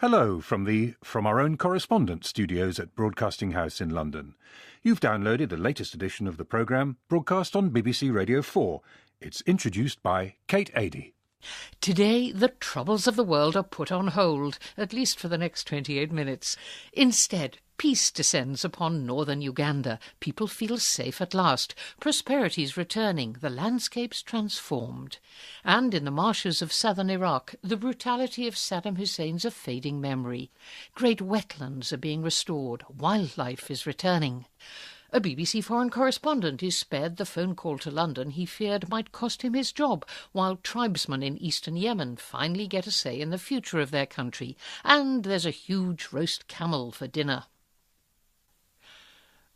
Hello from our own correspondent studios at Broadcasting House in London. You've downloaded the latest edition of the programme broadcast on BBC Radio 4. It's introduced by Kate Adie. Today, the troubles of the world are put on hold, at least for the next 28 minutes. Instead, peace descends upon northern Uganda. People feel safe at last. Prosperity's returning. The landscape's transformed. And in the marshes of southern Iraq, the brutality of Saddam Hussein's a fading memory. Great wetlands are being restored. Wildlife is returning. A BBC foreign correspondent is spared the phone call to London he feared might cost him his job, while tribesmen in eastern Yemen finally get a say in the future of their country. And there's a huge roast camel for dinner.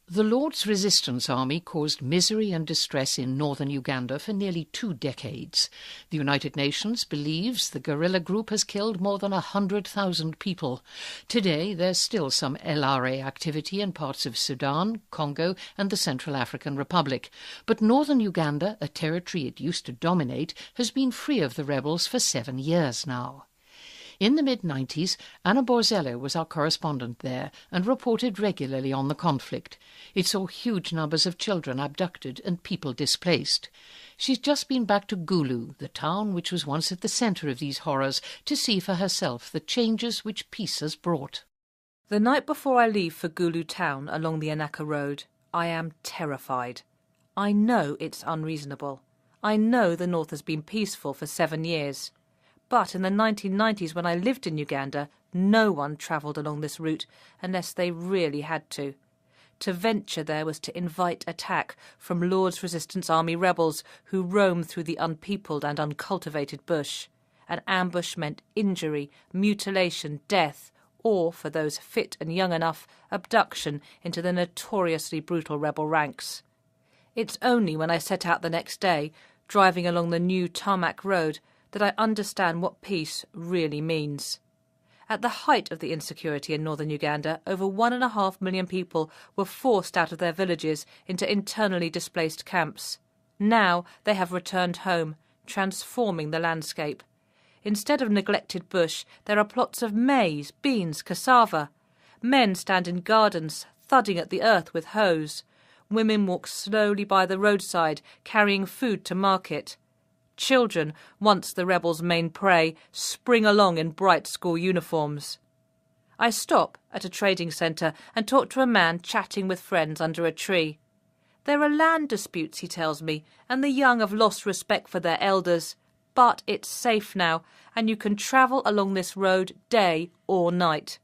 The Lord's Resistance Army caused misery and distress in northern Uganda for nearly 2 decades. The United Nations believes the guerrilla group has killed more than 100,000 people. Today, there's still some LRA activity in parts of Sudan, Congo and the Central African Republic. But northern Uganda, a territory it used to dominate, has been free of the rebels for 7 years now. In the mid-90s, Anna Borzello was our correspondent there and reported regularly on the conflict. It saw huge numbers of children abducted and people displaced. She's just been back to Gulu, the town which was once at the centre of these horrors, to see for herself the changes which peace has brought. The night before I leave for Gulu town along the Anaka Road, I am terrified. I know it's unreasonable. I know the north has been peaceful for 7 years. But in the 1990s, when I lived in Uganda, no one travelled along this route unless they really had to. To venture there was to invite attack from Lord's Resistance Army rebels who roam through the unpeopled and uncultivated bush. An ambush meant injury, mutilation, death, or, for those fit and young enough, abduction into the notoriously brutal rebel ranks. It's only when I set out the next day, driving along the new tarmac road, that I understand what peace really means. At the height of the insecurity in northern Uganda, over 1.5 million people were forced out of their villages into internally displaced camps. Now they have returned home, transforming the landscape. Instead of neglected bush, there are plots of maize, beans, cassava. Men stand in gardens, thudding at the earth with hoes. Women walk slowly by the roadside, carrying food to market. Children, once the rebels' main prey, spring along in bright school uniforms. I stop at a trading centre and talk to a man chatting with friends under a tree. There are land disputes, he tells me, and the young have lost respect for their elders. But it's safe now, and you can travel along this road day or night.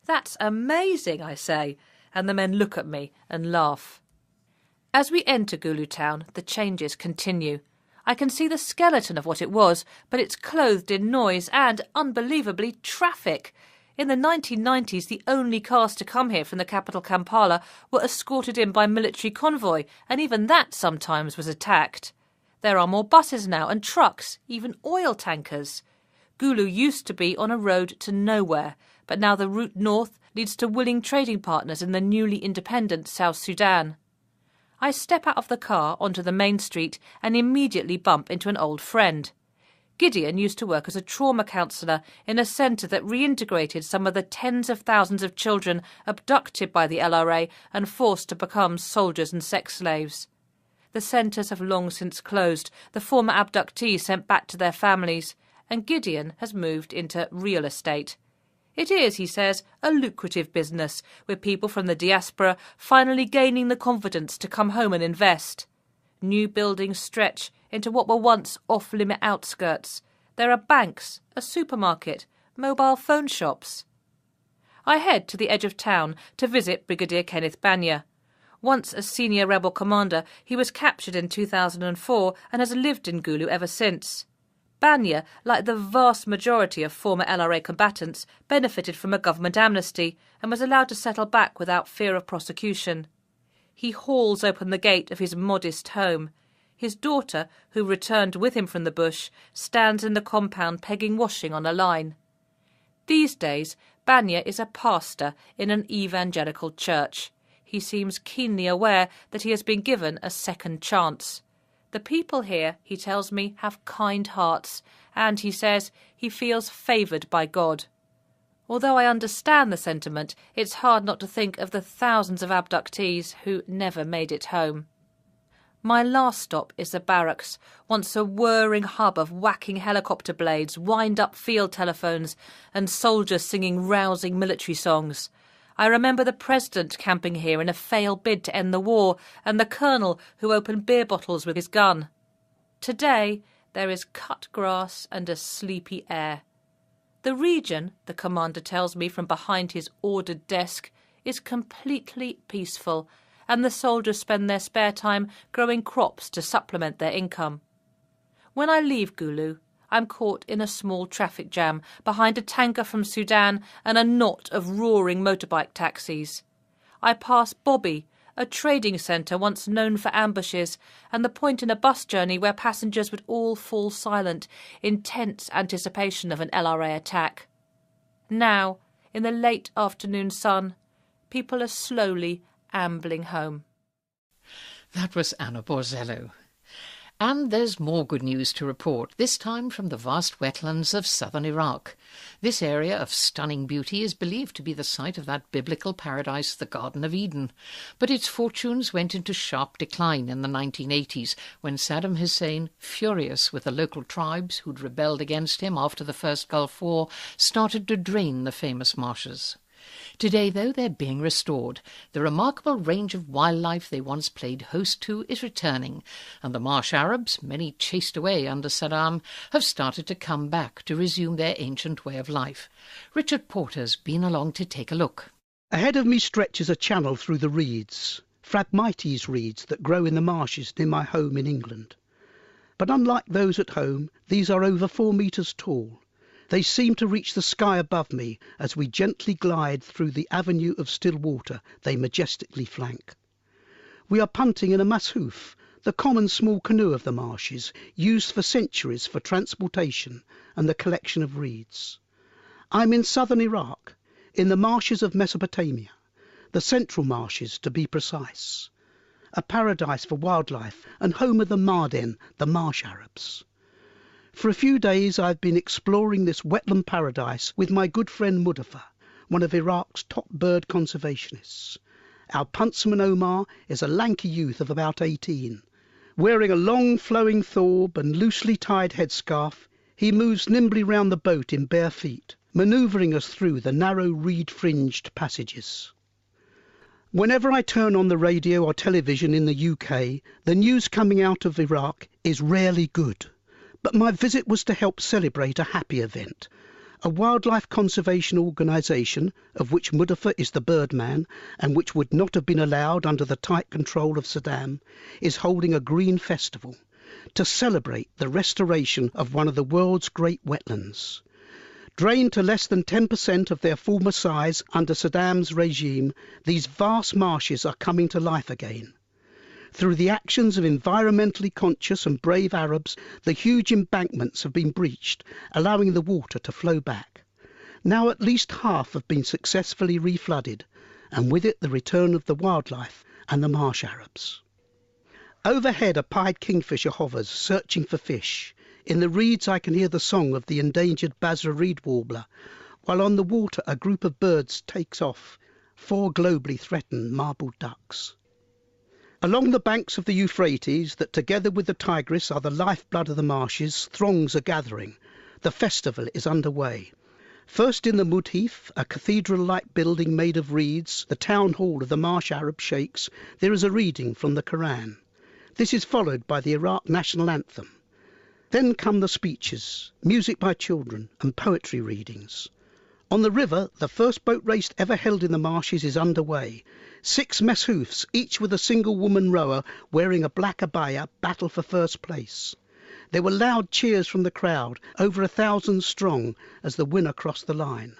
That's amazing, I say, and the men look at me and laugh. As we enter Gulu town, the changes continue. I can see the skeleton of what it was, but it's clothed in noise and, unbelievably, traffic. In the 1990s, the only cars to come here from the capital Kampala were escorted in by military convoy, and even that sometimes was attacked. There are more buses now and trucks, even oil tankers. Gulu used to be on a road to nowhere, but now the route north leads to willing trading partners in the newly independent South Sudan. I step out of the car onto the main street and immediately bump into an old friend. Gideon used to work as a trauma counsellor in a centre that reintegrated some of the tens of thousands of children abducted by the LRA and forced to become soldiers and sex slaves. The centres have long since closed, the former abductees sent back to their families, and Gideon has moved into real estate. It is, he says, a lucrative business, with people from the diaspora finally gaining the confidence to come home and invest. New buildings stretch into what were once off-limit outskirts. There are banks, a supermarket, mobile phone shops. I head to the edge of town to visit Brigadier Kenneth Banya. Once a senior rebel commander, he was captured in 2004 and has lived in Gulu ever since. Banya, like the vast majority of former LRA combatants, benefited from a government amnesty and was allowed to settle back without fear of prosecution. He hauls open the gate of his modest home. His daughter, who returned with him from the bush, stands in the compound pegging washing on a line. These days, Banya is a pastor in an evangelical church. He seems keenly aware that he has been given a second chance. The people here, he tells me, have kind hearts, and, he says, he feels favoured by God. Although I understand the sentiment, it's hard not to think of the thousands of abductees who never made it home. My last stop is the barracks, once a whirring hub of whacking helicopter blades, wind-up field telephones and soldiers singing rousing military songs. I remember the president camping here in a failed bid to end the war, and the colonel who opened beer bottles with his gun. Today there is cut grass and a sleepy air. The region, the commander tells me from behind his ordered desk, is completely peaceful, and the soldiers spend their spare time growing crops to supplement their income. When I leave Gulu, I'm caught in a small traffic jam behind a tanker from Sudan and a knot of roaring motorbike taxis. I pass Bobby, a trading centre once known for ambushes, and the point in a bus journey where passengers would all fall silent in tense anticipation of an LRA attack. Now, in the late afternoon sun, people are slowly ambling home. That was Anna Borzello. And there's more good news to report, this time from the vast wetlands of southern Iraq. This area of stunning beauty is believed to be the site of that biblical paradise, the Garden of Eden. But its fortunes went into sharp decline in the 1980s when Saddam Hussein, furious with the local tribes who'd rebelled against him after the First Gulf War, started to drain the famous marshes. Today, though, they're being restored. The remarkable range of wildlife they once played host to is returning, and the marsh Arabs, many chased away under Saddam, have started to come back to resume their ancient way of life. Richard Porter's been along to take a look. Ahead of me stretches a channel through the reeds, Phragmites reeds that grow in the marshes near my home in England. But unlike those at home, these are over 4 metres tall. They seem to reach the sky above me as we gently glide through the avenue of still water they majestically flank. We are punting in a mashouf, the common small canoe of the marshes, used for centuries for transportation and the collection of reeds. I'm in southern Iraq, in the marshes of Mesopotamia, the central marshes to be precise. A paradise for wildlife and home of the Marden, the marsh Arabs. For a few days I've been exploring this wetland paradise with my good friend Mudafa, one of Iraq's top bird conservationists. Our puntsman Omar is a lanky youth of about 18. Wearing a long flowing thorb and loosely tied headscarf, he moves nimbly round the boat in bare feet, manoeuvring us through the narrow reed-fringed passages. Whenever I turn on the radio or television in the UK, the news coming out of Iraq is rarely good. But my visit was to help celebrate a happy event. A wildlife conservation organisation, of which Mudafa is the birdman, and which would not have been allowed under the tight control of Saddam, is holding a green festival to celebrate the restoration of one of the world's great wetlands. Drained to less than 10% of their former size under Saddam's regime, these vast marshes are coming to life again. Through the actions of environmentally conscious and brave Arabs, the huge embankments have been breached, allowing the water to flow back. Now at least half have been successfully reflooded, and with it the return of the wildlife and the marsh Arabs. Overhead a pied kingfisher hovers, searching for fish. In the reeds I can hear the song of the endangered Basra reed warbler, while on the water a group of birds takes off, 4 globally threatened marbled ducks. Along the banks of the Euphrates, that together with the Tigris are the lifeblood of the marshes, throngs are gathering. The festival is underway. First in the Mudhif, a cathedral-like building made of reeds, the town hall of the marsh Arab sheikhs, there is a reading from the Quran. This is followed by the Iraq national anthem. Then come the speeches, music by children, and poetry readings. On the river, the first boat race ever held in the marshes is underway. 6 meshoufs, each with a single woman rower wearing a black abaya, battle for first place. There were loud cheers from the crowd, over 1,000 strong, as the winner crossed the line.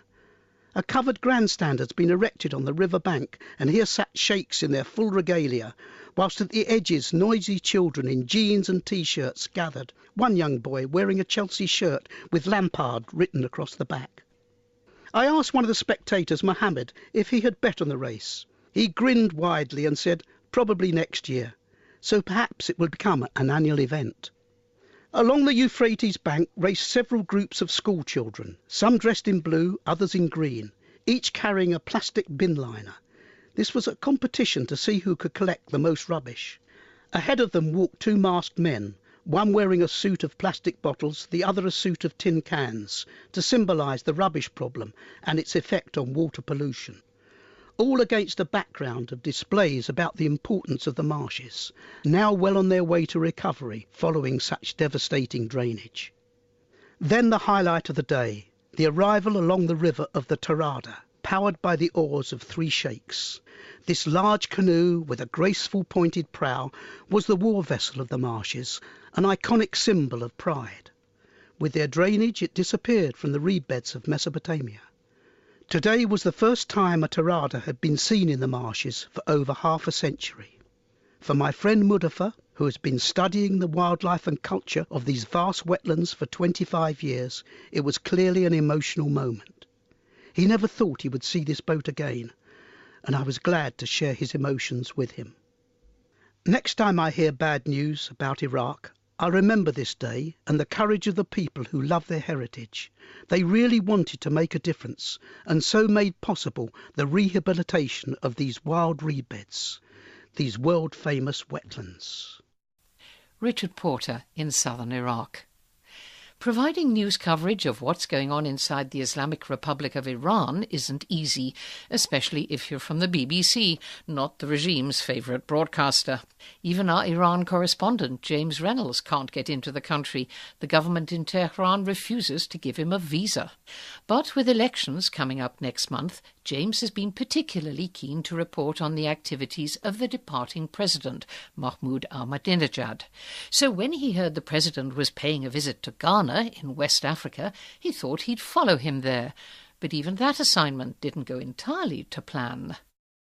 A covered grandstand has been erected on the river bank, and here sat sheikhs in their full regalia, whilst at the edges noisy children in jeans and T-shirts gathered, one young boy wearing a Chelsea shirt with Lampard written across the back. I asked one of the spectators, Mohammed, if he had bet on the race. He grinned widely and said, probably next year, so perhaps it will become an annual event. Along the Euphrates bank raced several groups of school children, some dressed in blue, others in green, each carrying a plastic bin liner. This was a competition to see who could collect the most rubbish. Ahead of them walked two masked men, one wearing a suit of plastic bottles, the other a suit of tin cans, to symbolise the rubbish problem and its effect on water pollution. All against a background of displays about the importance of the marshes, now well on their way to recovery following such devastating drainage. Then the highlight of the day, the arrival along the river of the Tarada, powered by the oars of three sheikhs. This large canoe with a graceful pointed prow was the war vessel of the marshes, an iconic symbol of pride. With their drainage it disappeared from the reed beds of Mesopotamia. Today was the first time a Tarada had been seen in the marshes for over half a century. For my friend Mudafa, who has been studying the wildlife and culture of these vast wetlands for 25 years, it was clearly an emotional moment. He never thought he would see this boat again, and I was glad to share his emotions with him. Next time I hear bad news about Iraq, I'll remember this day and the courage of the people who love their heritage. They really wanted to make a difference and so made possible the rehabilitation of these wild reed beds, these world-famous wetlands. Richard Porter in southern Iraq. Providing news coverage of what's going on inside the Islamic Republic of Iran isn't easy, especially if you're from the BBC, not the regime's favourite broadcaster. Even our Iran correspondent, James Reynolds, can't get into the country. The government in Tehran refuses to give him a visa. But with elections coming up next month, James has been particularly keen to report on the activities of the departing president, Mahmoud Ahmadinejad. So when he heard the president was paying a visit to Ghana in West Africa, he thought he'd follow him there. But even that assignment didn't go entirely to plan.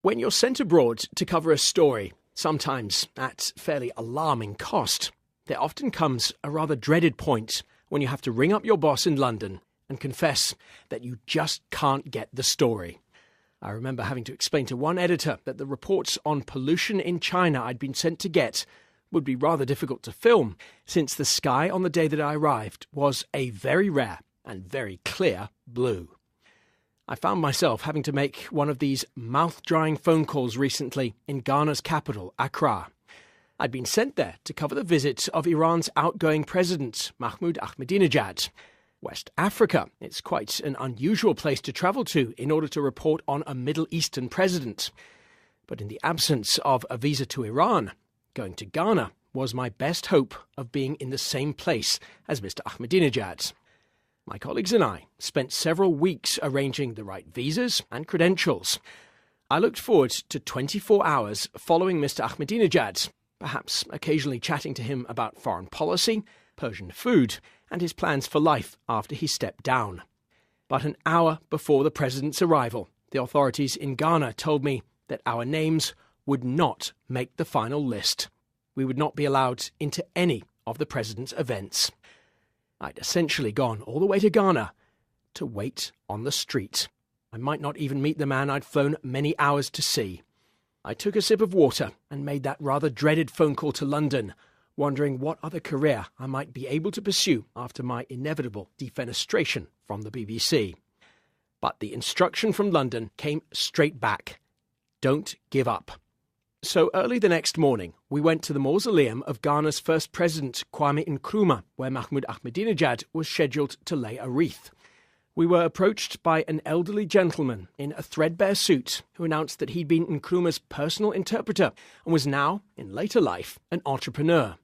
When you're sent abroad to cover a story, sometimes at fairly alarming cost, there often comes a rather dreaded point when you have to ring up your boss in London and confess that you just can't get the story. I remember having to explain to one editor that the reports on pollution in China I'd been sent to get would be rather difficult to film, since the sky on the day that I arrived was a very rare and very clear blue. I found myself having to make one of these mouth-drying phone calls recently in Ghana's capital, Accra. I'd been sent there to cover the visit of Iran's outgoing president, Mahmoud Ahmadinejad. West Africa, it's quite an unusual place to travel to in order to report on a Middle Eastern president. But in the absence of a visa to Iran, going to Ghana was my best hope of being in the same place as Mr. Ahmadinejad. My colleagues and I spent several weeks arranging the right visas and credentials. I looked forward to 24 hours following Mr. Ahmadinejad, perhaps occasionally chatting to him about foreign policy, Persian food, and his plans for life after he stepped down. But an hour before the president's arrival, the authorities in Ghana told me that our names would not make the final list. We would not be allowed into any of the president's events. I'd essentially gone all the way to Ghana to wait on the street. I might not even meet the man I'd flown many hours to see. I took a sip of water and made that rather dreaded phone call to London, wondering what other career I might be able to pursue after my inevitable defenestration from the BBC. But the instruction from London came straight back. Don't give up. So early the next morning, we went to the mausoleum of Ghana's first president, Kwame Nkrumah, where Mahmoud Ahmadinejad was scheduled to lay a wreath. We were approached by an elderly gentleman in a threadbare suit who announced that he'd been Nkrumah's personal interpreter and was now, in later life, an entrepreneur.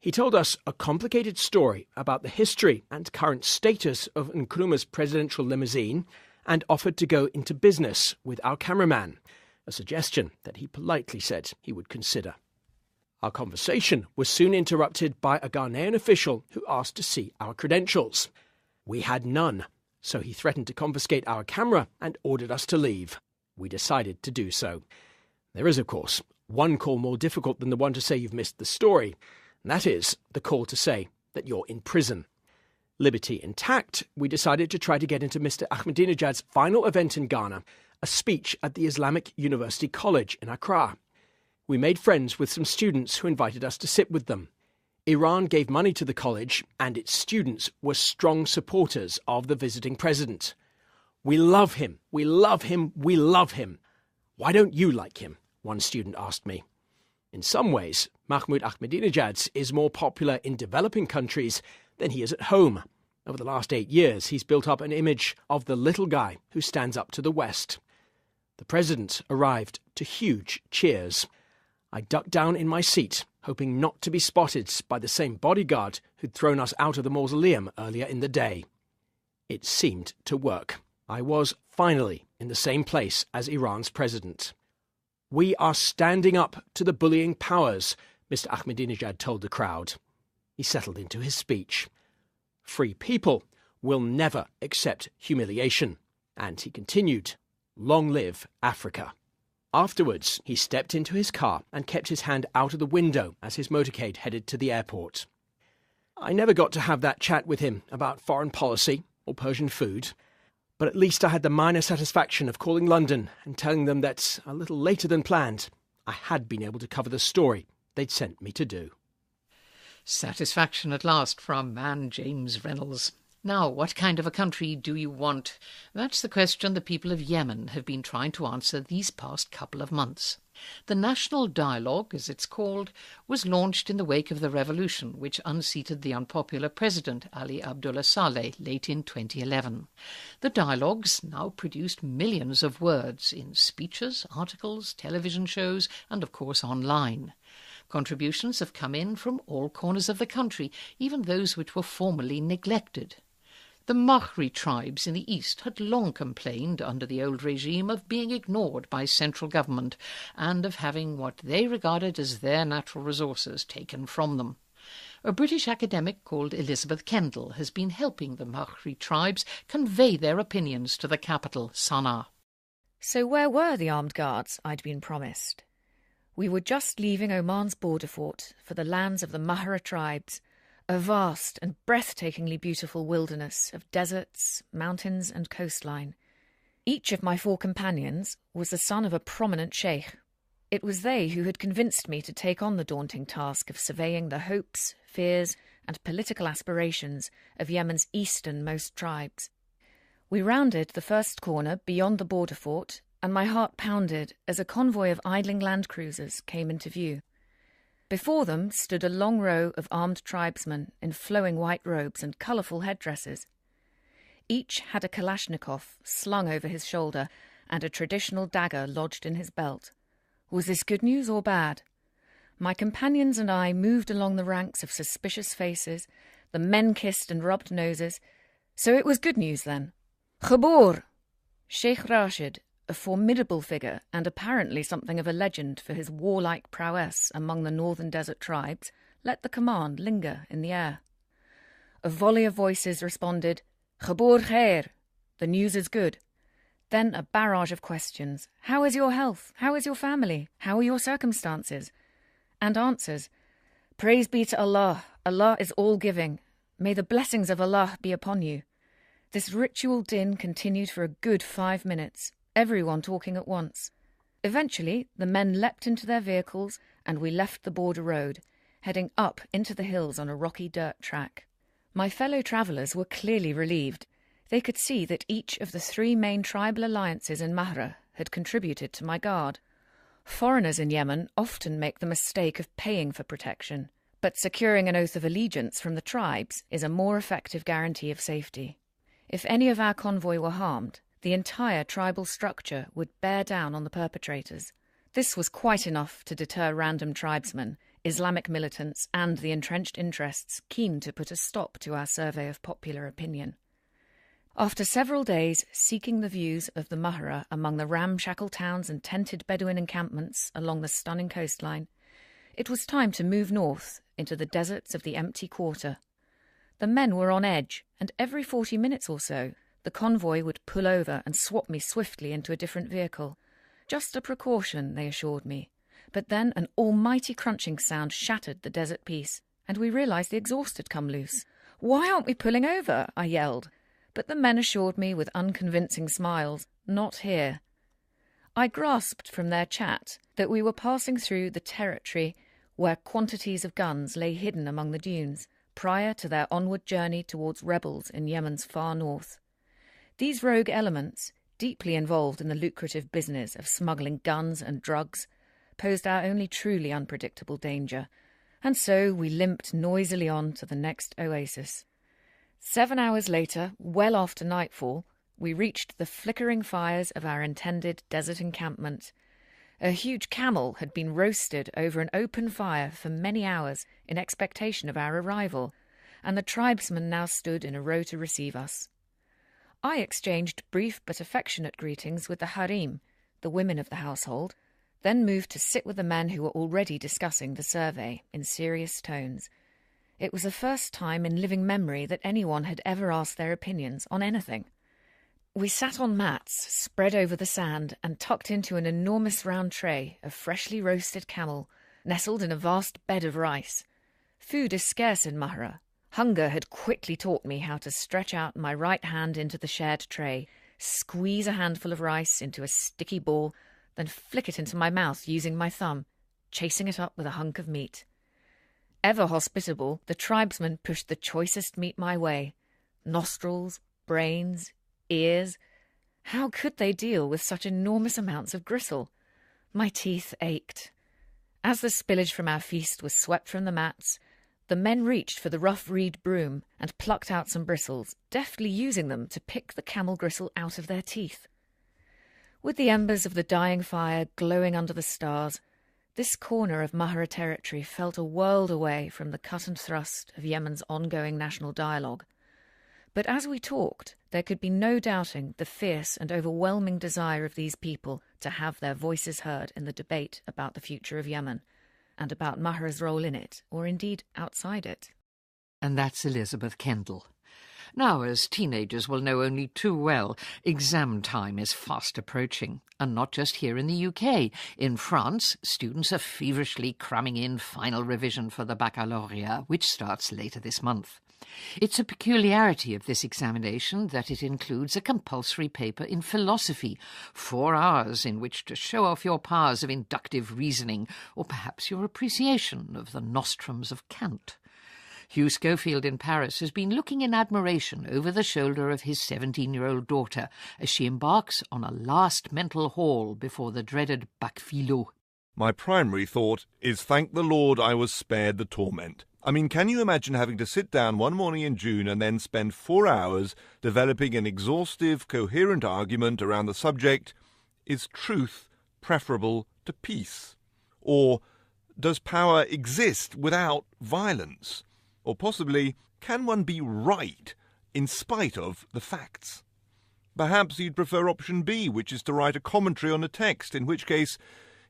He told us a complicated story about the history and current status of Nkrumah's presidential limousine and offered to go into business with our cameraman, a suggestion that he politely said he would consider. Our conversation was soon interrupted by a Ghanaian official who asked to see our credentials. We had none, so he threatened to confiscate our camera and ordered us to leave. We decided to do so. There is, of course, one call more difficult than the one to say you've missed the story, and that is the call to say that you're in prison. Liberty intact, we decided to try to get into Mr. Ahmadinejad's final event in Ghana, a speech at the Islamic University College in Accra. We made friends with some students who invited us to sit with them. Iran gave money to the college and its students were strong supporters of the visiting president. "We love him, we love him, we love him. Why don't you like him?" one student asked me. In some ways, Mahmoud Ahmadinejad is more popular in developing countries than he is at home. Over the last 8 years, he's built up an image of the little guy who stands up to the West. The president arrived to huge cheers. I ducked down in my seat, hoping not to be spotted by the same bodyguard who'd thrown us out of the mausoleum earlier in the day. It seemed to work. I was finally in the same place as Iran's president. "We are standing up to the bullying powers," Mr. Ahmadinejad told the crowd. He settled into his speech. "Free people will never accept humiliation." And he continued, "Long live Africa." Afterwards, he stepped into his car and kept his hand out of the window as his motorcade headed to the airport. I never got to have that chat with him about foreign policy or Persian food, but at least I had the minor satisfaction of calling London and telling them that, a little later than planned, I had been able to cover the story they'd sent me to do. Satisfaction at last from man James Reynolds. Now, what kind of a country do you want? That's the question the people of Yemen have been trying to answer these past couple of months. The National Dialogue, as it's called, was launched in the wake of the revolution, which unseated the unpopular President Ali Abdullah Saleh late in 2011. The dialogues now produced millions of words in speeches, articles, television shows, and of course online. Contributions have come in from all corners of the country, even those which were formerly neglected. The Mahri tribes in the east had long complained under the old regime of being ignored by central government and of having what they regarded as their natural resources taken from them. A British academic called Elizabeth Kendall has been helping the Mahri tribes convey their opinions to the capital, Sana'a. So where were the armed guards I'd been promised? We were just leaving Oman's border fort for the lands of the Mahra tribes, a vast and breathtakingly beautiful wilderness of deserts, mountains and coastline. Each of my 4 companions was the son of a prominent sheikh. It was they who had convinced me to take on the daunting task of surveying the hopes, fears and political aspirations of Yemen's easternmost tribes. We rounded the first corner beyond the border fort, and my heart pounded as a convoy of idling land cruisers came into view. Before them stood a long row of armed tribesmen in flowing white robes and colourful headdresses. Each had a Kalashnikov slung over his shoulder and a traditional dagger lodged in his belt. Was this good news or bad? My companions and I moved along the ranks of suspicious faces. The men kissed and rubbed noses. So it was good news then. Khabur! Sheikh Rashid, a formidable figure and apparently something of a legend for his warlike prowess among the northern desert tribes, let the command linger in the air. A volley of voices responded, "Khabur khair," the news is good. Then a barrage of questions. How is your health? How is your family? How are your circumstances? And answers. Praise be to Allah. Allah is all-giving. May the blessings of Allah be upon you. This ritual din continued for a good 5 minutes, everyone talking at once. Eventually, the men leapt into their vehicles and we left the border road, heading up into the hills on a rocky dirt track. My fellow travellers were clearly relieved. They could see that each of the 3 main tribal alliances in Mahra had contributed to my guard. Foreigners in Yemen often make the mistake of paying for protection, but securing an oath of allegiance from the tribes is a more effective guarantee of safety. If any of our convoy were harmed, the entire tribal structure would bear down on the perpetrators. This was quite enough to deter random tribesmen, Islamic militants and the entrenched interests keen to put a stop to our survey of popular opinion. After several days seeking the views of the Mahra among the ramshackle towns and tented Bedouin encampments along the stunning coastline, it was time to move north into the deserts of the empty quarter. The men were on edge, and every 40 minutes or so, the convoy would pull over and swap me swiftly into a different vehicle. Just a precaution, they assured me. But then an almighty crunching sound shattered the desert peace, and we realised the exhaust had come loose. "Why aren't we pulling over?" I yelled. But the men assured me with unconvincing smiles, "Not here." I grasped from their chat that we were passing through the territory where quantities of guns lay hidden among the dunes prior to their onward journey towards rebels in Yemen's far north. These rogue elements, deeply involved in the lucrative business of smuggling guns and drugs, posed our only truly unpredictable danger, and so we limped noisily on to the next oasis. 7 hours later, well after nightfall, we reached the flickering fires of our intended desert encampment. A huge camel had been roasted over an open fire for many hours in expectation of our arrival, and the tribesmen now stood in a row to receive us. I exchanged brief but affectionate greetings with the harem, the women of the household, then moved to sit with the men who were already discussing the survey in serious tones. It was the first time in living memory that anyone had ever asked their opinions on anything. We sat on mats spread over the sand and tucked into an enormous round tray of freshly roasted camel, nestled in a vast bed of rice. Food is scarce in Mahra. Hunger had quickly taught me how to stretch out my right hand into the shared tray, squeeze a handful of rice into a sticky ball, then flick it into my mouth using my thumb, chasing it up with a hunk of meat. Ever hospitable, the tribesmen pushed the choicest meat my way. Nostrils, brains, ears. How could they deal with such enormous amounts of gristle? My teeth ached. As the spillage from our feast was swept from the mats, the men reached for the rough reed broom and plucked out some bristles, deftly using them to pick the camel gristle out of their teeth. With the embers of the dying fire glowing under the stars, this corner of Mahra territory felt a world away from the cut and thrust of Yemen's ongoing national dialogue. But as we talked, there could be no doubting the fierce and overwhelming desire of these people to have their voices heard in the debate about the future of Yemen, and about Mahra's role in it, or indeed outside it. And that's Elizabeth Kendall. Now, as teenagers will know only too well, exam time is fast approaching, and not just here in the UK. In France, students are feverishly cramming in final revision for the baccalaureate, which starts later this month. It's a peculiarity of this examination that it includes a compulsory paper in philosophy, 4 hours in which to show off your powers of inductive reasoning, or perhaps your appreciation of the nostrums of Kant. Hugh Schofield in Paris has been looking in admiration over the shoulder of his 17-year-old daughter as she embarks on a last mental haul before the dreaded bac philo. My primary thought is, thank the Lord I was spared the torment. I mean, can you imagine having to sit down one morning in June and then spend 4 hours developing an exhaustive, coherent argument around the subject, is truth preferable to peace? Or does power exist without violence? Or possibly, can one be right in spite of the facts? Perhaps you'd prefer option B, which is to write a commentary on a text, in which case,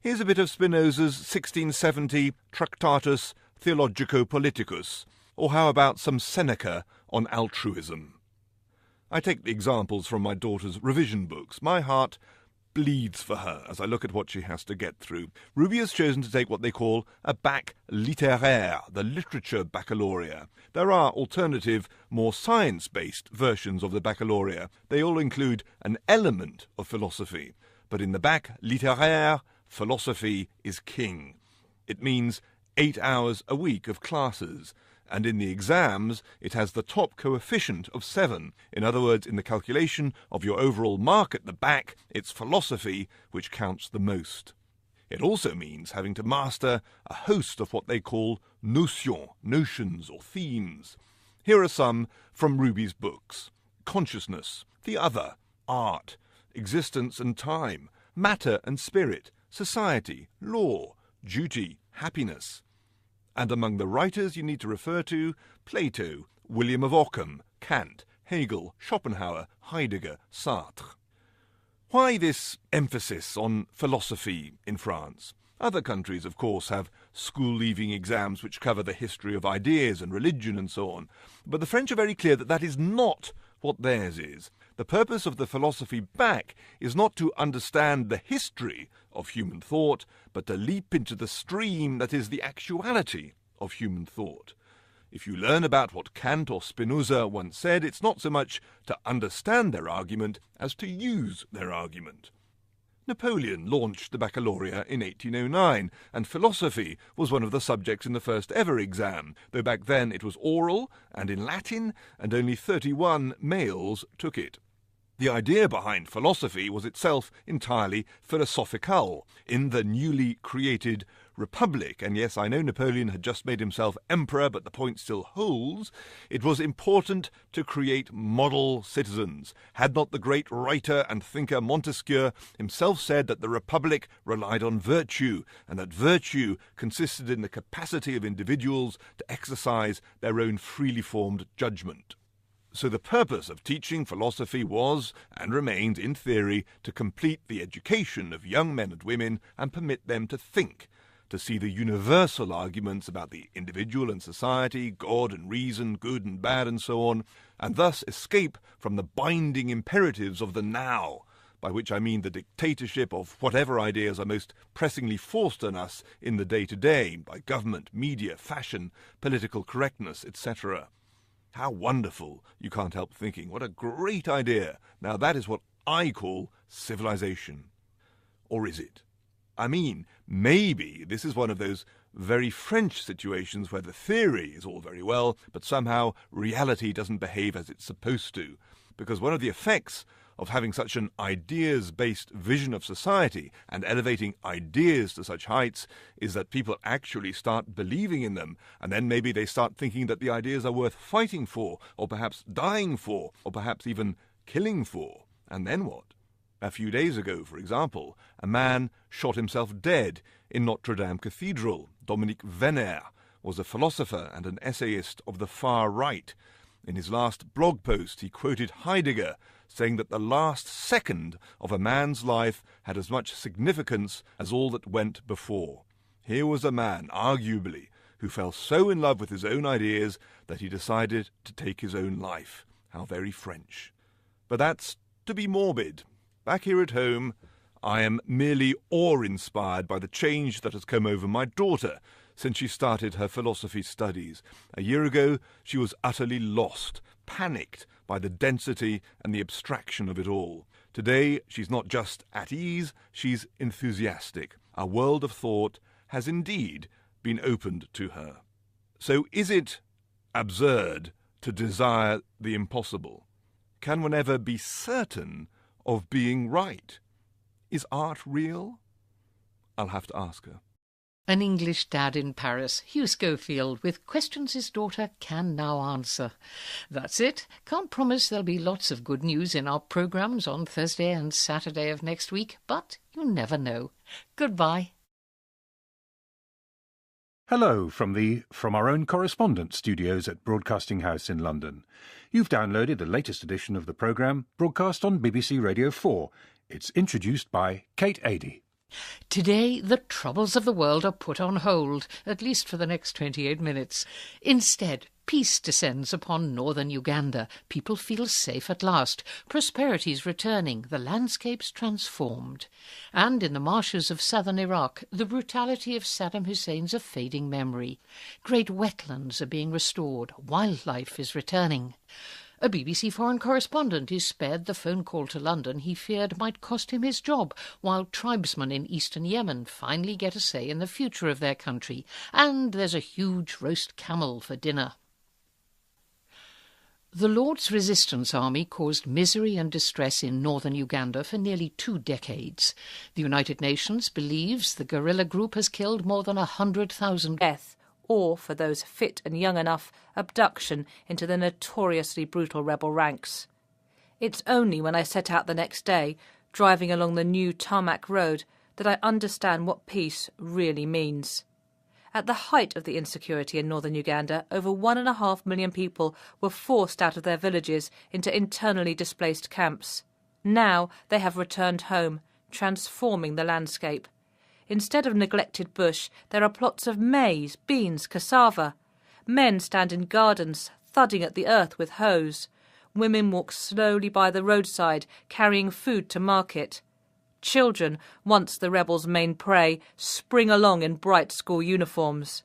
here's a bit of Spinoza's 1670 Tractatus Theologico-Politicus, or how about some Seneca on altruism? I take the examples from my daughter's revision books. My heart bleeds for her as I look at what she has to get through. Ruby has chosen to take what they call a bac littéraire, the literature baccalaureate. There are alternative, more science-based versions of the baccalaureate. They all include an element of philosophy. But in the bac littéraire, philosophy is king. It means 8 hours a week of classes, and in the exams it has the top coefficient of 7. In other words, in the calculation of your overall mark at the back, it's philosophy which counts the most. It also means having to master a host of what they call notions or themes. Here are some from Ruby's books: consciousness, the other, art, existence and time, matter and spirit, society, law, duty, happiness. And among the writers you need to refer to, Plato, William of Ockham, Kant, Hegel, Schopenhauer, Heidegger, Sartre. Why this emphasis on philosophy in France? Other countries, of course, have school-leaving exams which cover the history of ideas and religion and so on. But the French are very clear that that is not what theirs is. The purpose of the philosophy bac is not to understand the history of human thought, but to leap into the stream that is the actuality of human thought. If you learn about what Kant or Spinoza once said, it's not so much to understand their argument as to use their argument. Napoleon launched the baccalaureate in 1809, and philosophy was one of the subjects in the first ever exam, though back then it was oral and in Latin, and only 31 males took it. The idea behind philosophy was itself entirely philosophical in the newly created republic, and yes, I know Napoleon had just made himself emperor, but the point still holds. It was important to create model citizens. Had not the great writer and thinker Montesquieu himself said that the republic relied on virtue, and that virtue consisted in the capacity of individuals to exercise their own freely formed judgment? So the purpose of teaching philosophy was, and remains in theory, to complete the education of young men and women and permit them to think, to see the universal arguments about the individual and society, God and reason, good and bad, and so on, and thus escape from the binding imperatives of the now, by which I mean the dictatorship of whatever ideas are most pressingly forced on us in the day-to-day, by government, media, fashion, political correctness, etc. How wonderful, you can't help thinking. What a great idea. Now that is what I call civilization. Or is it? I mean, maybe this is one of those very French situations where the theory is all very well, but somehow reality doesn't behave as it's supposed to. Because one of the effects of having such an ideas-based vision of society and elevating ideas to such heights is that people actually start believing in them, and then maybe they start thinking that the ideas are worth fighting for, or perhaps dying for, or perhaps even killing for. And then what? A few days ago, for example, a man shot himself dead in Notre Dame Cathedral. Dominique Venner was a philosopher and an essayist of the far right. In his last blog post, he quoted Heidegger, saying that the last second of a man's life had as much significance as all that went before. Here was a man, arguably, who fell so in love with his own ideas that he decided to take his own life. How very French. But that's to be morbid. Back here at home, I am merely awe-inspired by the change that has come over my daughter since she started her philosophy studies. A year ago, she was utterly lost, panicked by the density and the abstraction of it all. Today, she's not just at ease, she's enthusiastic. Our world of thought has indeed been opened to her. So is it absurd to desire the impossible? Can one ever be certain of being right? Is art real? I'll have to ask her. An English dad in Paris, Hugh Schofield, with questions his daughter can now answer. That's it. Can't promise there'll be lots of good news in our programmes on Thursday and Saturday of next week, but you never know. Goodbye. Hello from our own correspondent studios at Broadcasting House in London. You've downloaded the latest edition of the programme, broadcast on BBC Radio 4. It's introduced by Kate Adie. Today, the troubles of the world are put on hold, at least for the next 28 minutes. Instead, peace descends upon northern Uganda. People feel safe at last. Prosperity's returning. The landscape's transformed. And in the marshes of southern Iraq, the brutality of Saddam Hussein's a fading memory. Great wetlands are being restored. Wildlife is returning. A BBC foreign correspondent is spared the phone call to London he feared might cost him his job, while tribesmen in eastern Yemen finally get a say in the future of their country. And there's a huge roast camel for dinner. The Lord's Resistance Army caused misery and distress in northern Uganda for nearly 2 decades. The United Nations believes the guerrilla group has killed more than 100,000 death, or, for those fit and young enough, abduction into the notoriously brutal rebel ranks. It's only when I set out the next day, driving along the new tarmac road, that I understand what peace really means. At the height of the insecurity in northern Uganda, over 1.5 million people were forced out of their villages into internally displaced camps. Now they have returned home, transforming the landscape. Instead of neglected bush, there are plots of maize, beans, cassava. Men stand in gardens, thudding at the earth with hoes. Women walk slowly by the roadside, carrying food to market. Children, once the rebels' main prey, spring along in bright school uniforms.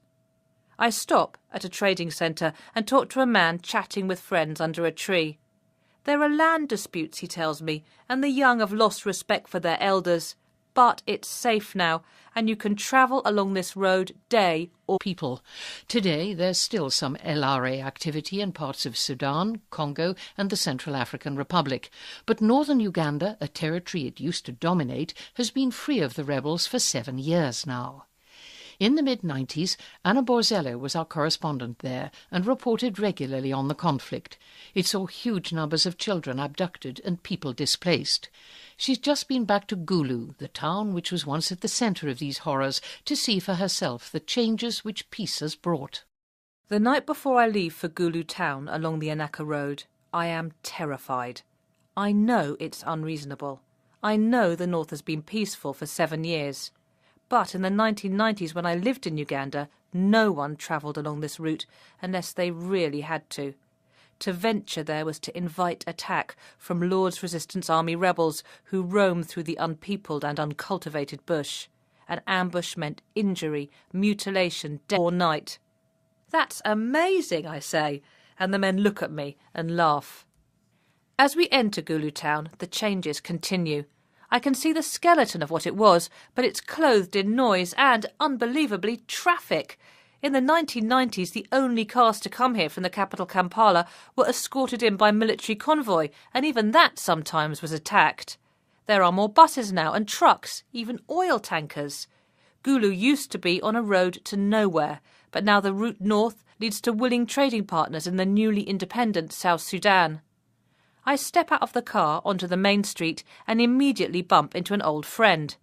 I stop at a trading centre and talk to a man chatting with friends under a tree. There are land disputes, he tells me, and the young have lost respect for their elders. but it's safe now, and you can travel along this road day or people. Today there's still some LRA activity in parts of Sudan, Congo and the Central African Republic, but northern Uganda, a territory it used to dominate, has been free of the rebels for 7 years now. In the mid-90s, Anna Borzello was our correspondent there and reported regularly on the conflict. It saw huge numbers of children abducted and people displaced. She's just been back to Gulu, the town which was once at the centre of these horrors, to see for herself the changes which peace has brought. The night before I leave for Gulu town along the Anaka road, I am terrified. I know it's unreasonable. I know the north has been peaceful for 7 years. But in the 1990s, when I lived in Uganda, no one travelled along this route unless they really had to. To venture there was to invite attack from Lord's Resistance Army rebels who roam through the unpeopled and uncultivated bush. An ambush meant injury, mutilation, death or night. "That's amazing," I say, and the men look at me and laugh. As we enter Gulu town, the changes continue. I can see the skeleton of what it was, but it's clothed in noise and, unbelievably, traffic. In the 1990s, the only cars to come here from the capital Kampala were escorted in by military convoy, and even that sometimes was attacked. There are more buses now and trucks, even oil tankers. Gulu used to be on a road to nowhere, but now the route north leads to willing trading partners in the newly independent South Sudan. I step out of the car onto the main street and immediately bump into an old friend.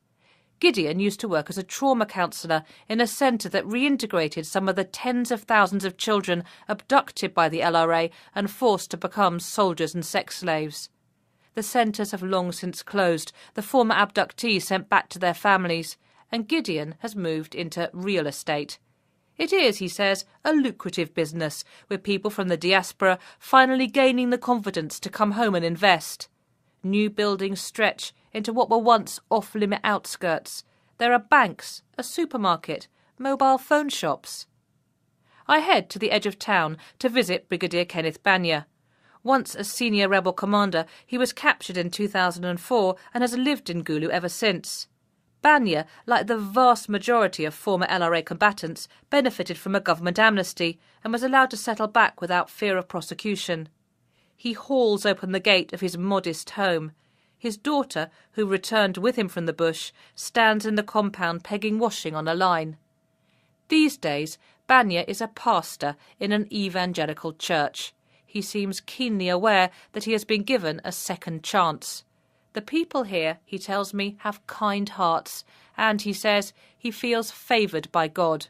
Gideon used to work as a trauma counsellor in a centre that reintegrated some of the tens of thousands of children abducted by the LRA and forced to become soldiers and sex slaves. The centres have long since closed, the former abductees sent back to their families, and Gideon has moved into real estate. It is, he says, a lucrative business, with people from the diaspora finally gaining the confidence to come home and invest. New buildings stretch into what were once off-limit outskirts. There are banks, a supermarket, mobile phone shops. I head to the edge of town to visit Brigadier Kenneth Banya. Once a senior rebel commander, he was captured in 2004 and has lived in Gulu ever since. Banya, like the vast majority of former LRA combatants, benefited from a government amnesty and was allowed to settle back without fear of prosecution. He hauls open the gate of his modest home. His daughter, who returned with him from the bush, stands in the compound pegging washing on a line. These days, Banya is a pastor in an evangelical church. He seems keenly aware that he has been given a second chance. The people here, he tells me, have kind hearts, and, he says, he feels favoured by God.